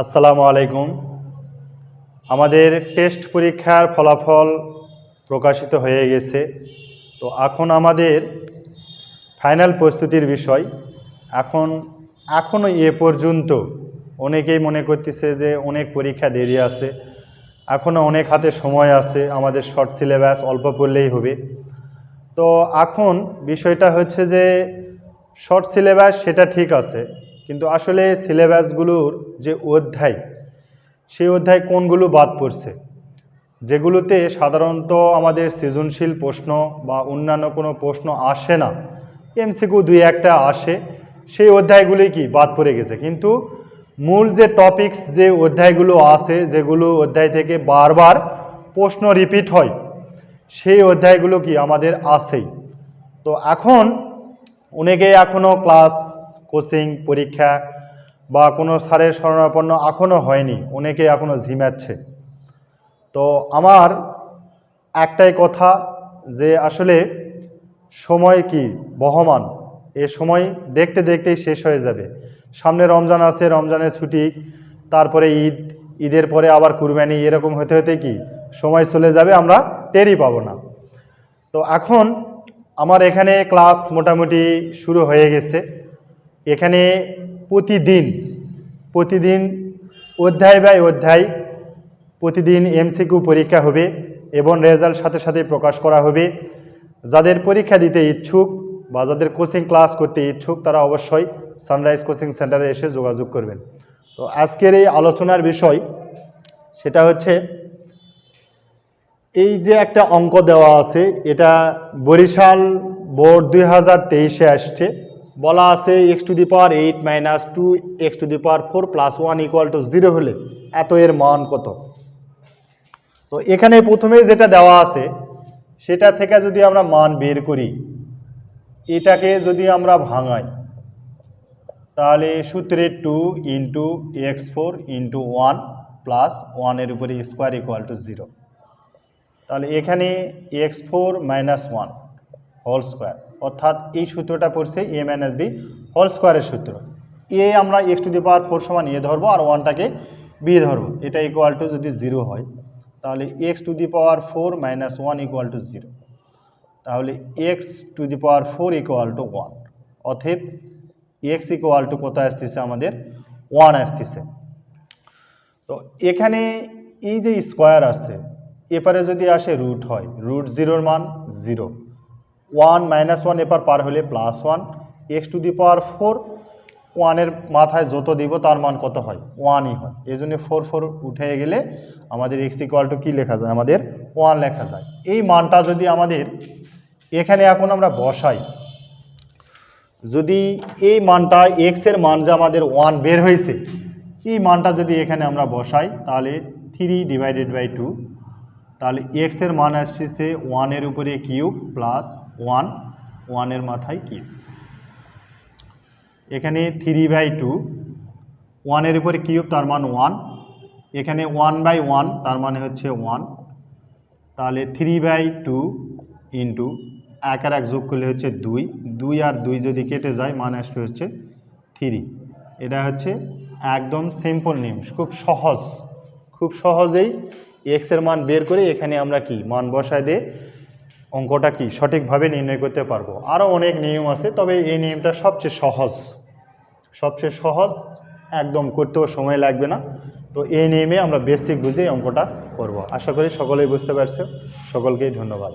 আসসালামু আলাইকুম। আমাদের টেস্ট পরীক্ষার ফলাফল প্রকাশিত হয়ে গেছে। তো এখন আমাদের ফাইনাল প্রস্তুতির বিষয়। এখনও এ পর্যন্ত অনেকেই মনে করতেছে যে অনেক পরীক্ষা দেরি আছে, এখনও অনেক হাতে সময় আছে, আমাদের শর্ট সিলেবাস অল্প পড়লেই হবে। তো এখন বিষয়টা হচ্ছে যে শর্ট সিলেবাস সেটা ঠিক আছে, কিন্তু আসলে সিলেবাসগুলোর যে অধ্যায়, সেই অধ্যায় কোনগুলো বাদ পড়ছে, যেগুলোতে সাধারণত আমাদের সৃজনশীল প্রশ্ন বা অন্যান্য কোনো প্রশ্ন আসে না, এমসিকিউ দুই একটা আসে, সেই অধ্যায়গুলি কি বাদ পড়ে গেছে। কিন্তু মূল যে টপিকস, যে অধ্যায়গুলো আছে, যেগুলো অধ্যায় থেকে বারবার প্রশ্ন রিপিট হয়, সেই অধ্যায়গুলো কি আমাদের আছেই। তো এখন অনেকেই এখনও ক্লাস, কোচিং, পরীক্ষা বা কোনো স্যারের শরণাপন্ন এখনও হয়নি, অনেকে এখনও ঝিমাচ্ছে। তো আমার একটাই কথা, যে আসলে সময় কি বহমান, এ সময় দেখতে দেখতেই শেষ হয়ে যাবে। সামনে রমজান আছে, রমজানের ছুটি, তারপরে ঈদ, ঈদের পরে আবার কুরবানি, এরকম হতে হতে কি সময় চলে যাবে, আমরা টেরই পাবো না। তো এখন আমার এখানে ক্লাস মোটামুটি শুরু হয়ে গেছে। এখানে প্রতিদিন অধ্যায় বাই অধ্যায় প্রতিদিন এমসিকিউ পরীক্ষা হবে এবং রেজাল্ট সাথে সাথে প্রকাশ করা হবে। যাদের পরীক্ষা দিতে ইচ্ছুক বা যাদের কোচিং ক্লাস করতে ইচ্ছুক, তারা অবশ্যই সানরাইজ কোচিং সেন্টারে এসে যোগাযোগ করবেন। তো আজকের এই আলোচনার বিষয় সেটা হচ্ছে, এই যে একটা অঙ্ক দেওয়া আছে, এটা বরিশাল বোর্ড 2023-এ আসছে। বলা আছে x⁸ - 2 x⁴ +1 = 0 হলে এত এর মান কত। তো এখানে প্রথমে যেটা দেওয়া আছে সেটা থেকে যদি আমরা মান বের করি, এটাকে যদি আমরা ভাঙাই, তাহলে সূত্রে 2 × x4 × 1 + 1 এর উপরে স্কোয়ার = 0। তাহলে এখানে x4 - 1 হোল স্কোয়ার, অর্থাৎ এই সূত্রটা পড়ছে a - b হোল স্কোয়ারের সূত্র। এ আমরা x⁴ সমান এ ধরবো আর 1টাকে বি ধরবো। এটা ইকুয়াল টু যদি 0 হয়, তাহলে x⁴ - 1 = 0। তাহলে x⁴ = 1, অতএব x = কত আসতেছে আমাদের 1 আসতেছে। তো এখানে এই যে স্কোয়ার আছে, এপারে যদি আসে রুট হয়, √0 মান 0, 1 - 1 এপার পার হলে +1, x⁴ 1 এর মাথায় যত দিব তার মান কত হয়, 1ই হয়। এই জন্য 4 উঠে গেলে আমাদের x = কি লেখা যায়, আমাদের 1 লেখা যায়। এই মানটা যদি আমাদের এখানে এখন আমরা বসাই, যদি এই মানটা x এর মান যে আমাদের 1 বের হয়েছে, এই মানটা যদি এখানে আমরা বসাই, তাহলে 3/2, তাহলে x এর মান আসছে 1 এর উপরে কিউব প্লাস 1 এর মাথায় কিউব। এখানে 3/2, 1 এর উপরে কিউব তার মান 1, এখানে 1/1 তার মানে হচ্ছে 1, তাহলে 3/2 ইন্টু 1 আর 1 যোগ করলে হচ্ছে 2, 2 আর 2 যদি কেটে যায় মান আসবে হচ্ছে 3। এটা হচ্ছে একদম সিম্পল নিয়ম, খুব সহজেই x এর মান বের করে এখানে আমরা কি মান বসায় দিয়ে অঙ্কটা কি সঠিকভাবে নির্ণয় করতে পারবো। আরও অনেক নিয়ম আছে, তবে এই নিয়মটা সবচেয়ে সহজ, একদম করতেও সময় লাগবে না। তো এই নিয়মে আমরা বেসিক বুঝে অঙ্কটা করব। আশা করি সকলেই বুঝতে পারছে। সকলকেই ধন্যবাদ।